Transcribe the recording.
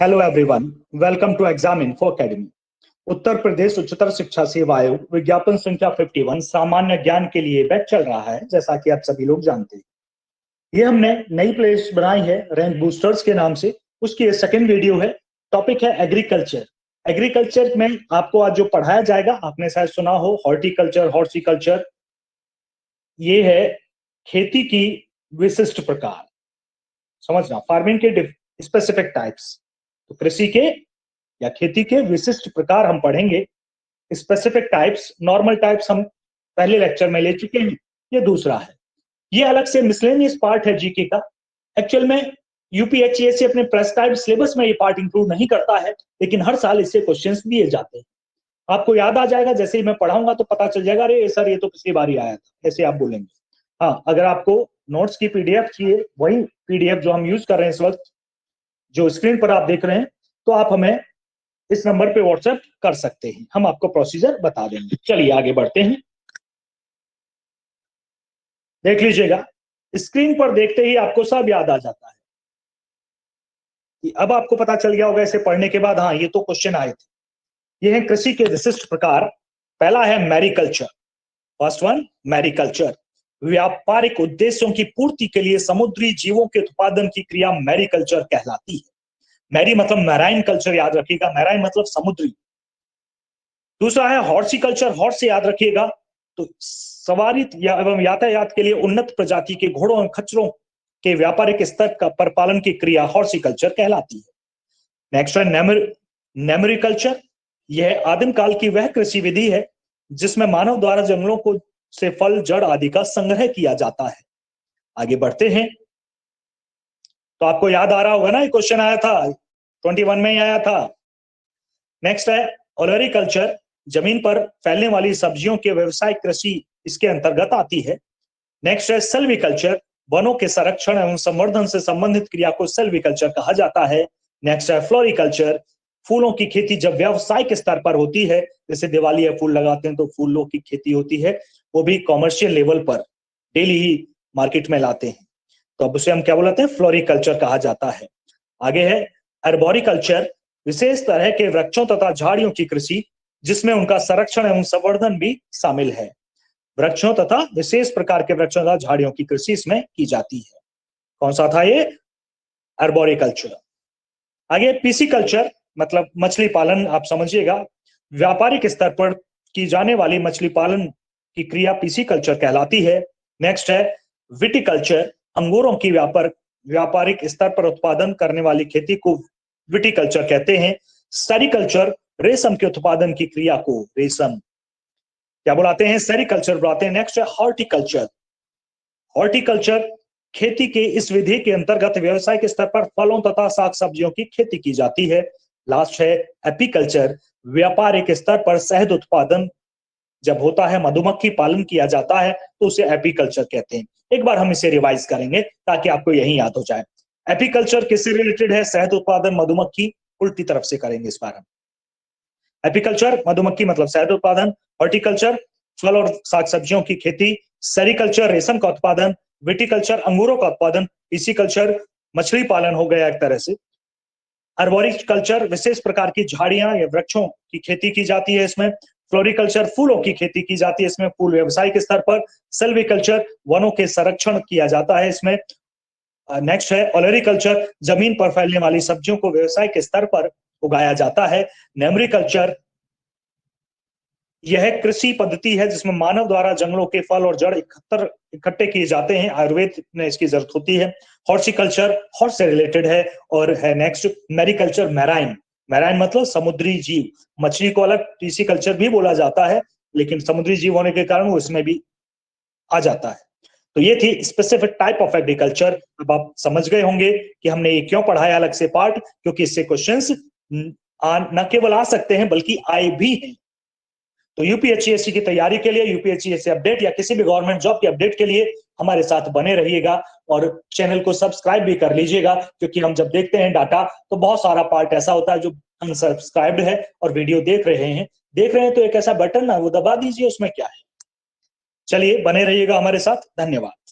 Hello everyone, welcome to exam info academy. Uttar Pradesh उच्चतर शिक्षा सेवा आयोग विज्ञापन संख्या 51 सामान्य ज्ञान के लिए बैच चल रहा है। जैसा कि आप सभी लोग जानते हैं, ये हमने नई प्लेलिस्ट बनाई है रैंक बूस्टर्स के नाम से। उसकी सेकंड वीडियो है। टॉपिक है एग्रीकल्चर। एग्रीकल्चर में आपको आज जो पढ़ाया जाएगा, आपने शायद सुना हो हॉर्टिकल्चर, हॉर्टिकल्चर। ये है खेती की विशिष्ट प्रकार, समझना, फार्मिंग के स्पेसिफिक टाइप्स। तो कृषि के या खेती के विशिष्ट प्रकार हम पढ़ेंगे। स्पेसिफिक टाइप्स, नॉर्मल टाइप्स हम पहले लेक्चर में ले चुके हैं, ये दूसरा है। ये अलग से मिसलेनियस पार्ट है जीके का। एक्चुअल में यूपीएचसीएससी अपने प्रेस्क्राइब्ड सिलेबस में ये पार्ट इंक्लूड नहीं करता है, लेकिन हर साल इससे क्वेश्चंस दिए जाते हैं। आपको याद आ जाएगा, जैसे ही मैं पढ़ाऊंगा तो पता चल जाएगा, अरे सर ये तो पिछली बार ही आया था, ऐसे आप बोलेंगे। हाँ, अगर आपको नोट्स की पीडीएफ चाहिए, वही पीडीएफ जो हम यूज कर रहे हैं इस वक्त, जो स्क्रीन पर आप देख रहे हैं, तो आप हमें इस नंबर पे व्हाट्सएप कर सकते हैं, हम आपको प्रोसीजर बता देंगे। चलिए आगे बढ़ते हैं। देख लीजिएगा, स्क्रीन पर देखते ही आपको सब याद आ जाता है कि अब आपको पता चल गया होगा इसे पढ़ने के बाद, हाँ ये तो क्वेश्चन आए थे। ये है कृषि के विशिष्ट प्रकार। पहला है मैरीकल्चर। First one, mariculture. व्यापारिक उद्देश्यों की पूर्ति के लिए समुद्री जीवों के उत्पादन की क्रिया मैरीकल्चर कहलाती है। मैरी मतलब मैराइन कल्चर, याद रखिएगा, मैराइन मतलब समुद्री। दूसरा है हॉर्टिकल्चर। हॉर्स से याद रखिएगा, तो सवारी एवं यातायात के लिए उन्नत प्रजाति के घोड़ों और खच्चरों के व्यापारिक स्तर का पर पालन की क्रिया हॉर्टिकल्चर कहलाती है। नेक्स्ट है नेमरिकल्चर। यह आदिम काल की वह कृषि विधि है जिसमें मानव द्वारा जंगलों को से फल, जड़ आदि का संग्रह किया जाता है। आगे बढ़ते हैं। तो आपको याद आ रहा होगा ना, ये क्वेश्चन आया था 21 में ही आया था। नेक्स्ट है ओलरिकल्चर। जमीन पर फैलने वाली सब्जियों के व्यवसायिक कृषि इसके अंतर्गत आती है। नेक्स्ट है सेल्विकल्चर। वनों के संरक्षण एवं संवर्धन से संबंधित क्रिया को सेल्विकल्चर कहा जाता है। नेक्स्ट है फ्लोरिकल्चर। फूलों की खेती जब व्यावसायिक स्तर पर होती है, जैसे दिवाली या फूल लगाते हैं तो फूलों की खेती होती है, वो भी कॉमर्शियल लेवल पर डेली ही मार्केट में लाते हैं, तो अब उसे हम क्या बोलते हैं, फ्लोरिकल्चर कहा जाता है। आगे है अर्बोरिकल्चर। विशेष तरह के वृक्षों तथा झाड़ियों की कृषि जिसमें उनका संरक्षण एवं संवर्धन भी शामिल है। वृक्षों तथा विशेष प्रकार के वृक्षों तथा झाड़ियों की कृषि इसमें की जाती है। कौन सा था ये, अर्बोरिकल्चर। आगे पिसिकल्चर मतलब मछली पालन, आप समझिएगा, व्यापारिक स्तर पर की जाने वाली मछली पालन की क्रिया पिसिकल्चर कहलाती है। नेक्स्ट है विटिकल्चर। अंगूरों की व्यापारिक स्तर पर उत्पादन करने वाली खेती को विटिकल्चर कहते हैं। सेरिकल्चर, रेशम के उत्पादन की क्रिया को रेशम क्या बुलाते हैं, सेरिकल्चर बुलाते हैं। नेक्स्ट है हॉर्टिकल्चर। हॉर्टिकल्चर खेती के इस विधि के अंतर्गत व्यवसायिक स्तर पर फलों तथा साग सब्जियों की खेती की जाती है। लास्ट है एपीकल्चर। व्यापारिक स्तर पर शहद उत्पादन जब होता है, मधुमक्खी पालन किया जाता है, तो उसे एपीकल्चर कहते हैं। एक बार हम इसे रिवाइज करेंगे ताकि आपको यही याद हो जाए। एपीकल्चर किससे रिलेटेड है, शहद उत्पादन, मधुमक्खी, उल्टी तरफ से करेंगे इस बार हम। एपीकल्चर मधुमक्खी मतलब शहद उत्पादन, हॉर्टिकल्चर फल और साग सब्जियों की खेती, सेरिकल्चर रेशम का उत्पादन, विटिकल्चर अंगूरों का उत्पादन, पिसिकल्चर मछली पालन हो गया एक तरह से, अर्बोरिकल्चर विशेष प्रकार की झाड़ियां या वृक्षों की खेती की जाती है इसमें, फ्लोरिकल्चर फूलों की खेती की जाती है इसमें, फूल व्यावसायिक स्तर पर, सेल्विकल्चर वनों के संरक्षण किया जाता है इसमें। नेक्स्ट है ओलरिकल्चर, जमीन पर फैलने वाली सब्जियों को व्यवसायिक स्तर पर उगाया जाता है। नेमरिकल्चर, यह कृषि पद्धति है जिसमें मानव द्वारा जंगलों के फल और जड़ इकट्ठे किए जाते हैं, आयुर्वेद में इसकी जरूरत होती है। हॉर्टिकल्चर हॉर्स से रिलेटेड है। और है नेक्स्ट मैरीकल्चर, मैराइन। मैराइन मतलब समुद्री जीव। मछली को अलग पिसिकल्चर भी बोला जाता है, लेकिन समुद्री जीव होने के कारण वो इसमें भी आ जाता है। तो ये थी स्पेसिफिक टाइप ऑफ एग्रीकल्चर। अब आप समझ गए होंगे कि हमने ये क्यों पढ़ाया अलग से पार्ट, क्योंकि इससे क्वेश्चंस न केवल आ सकते हैं बल्कि आए भी हैं। तो यूपीएचसीएससी की तैयारी के लिए, यूपीएचसीएससी अपडेट या किसी भी गवर्नमेंट जॉब के अपडेट के लिए हमारे साथ बने रहिएगा और चैनल को सब्सक्राइब भी कर लीजिएगा, क्योंकि हम जब देखते हैं डाटा तो बहुत सारा पार्ट ऐसा होता है जो अनसब्सक्राइब्ड है और वीडियो देख रहे हैं तो एक ऐसा बटन ना वो दबा दीजिए, उसमें क्या है। चलिए बने रहिएगा हमारे साथ, धन्यवाद।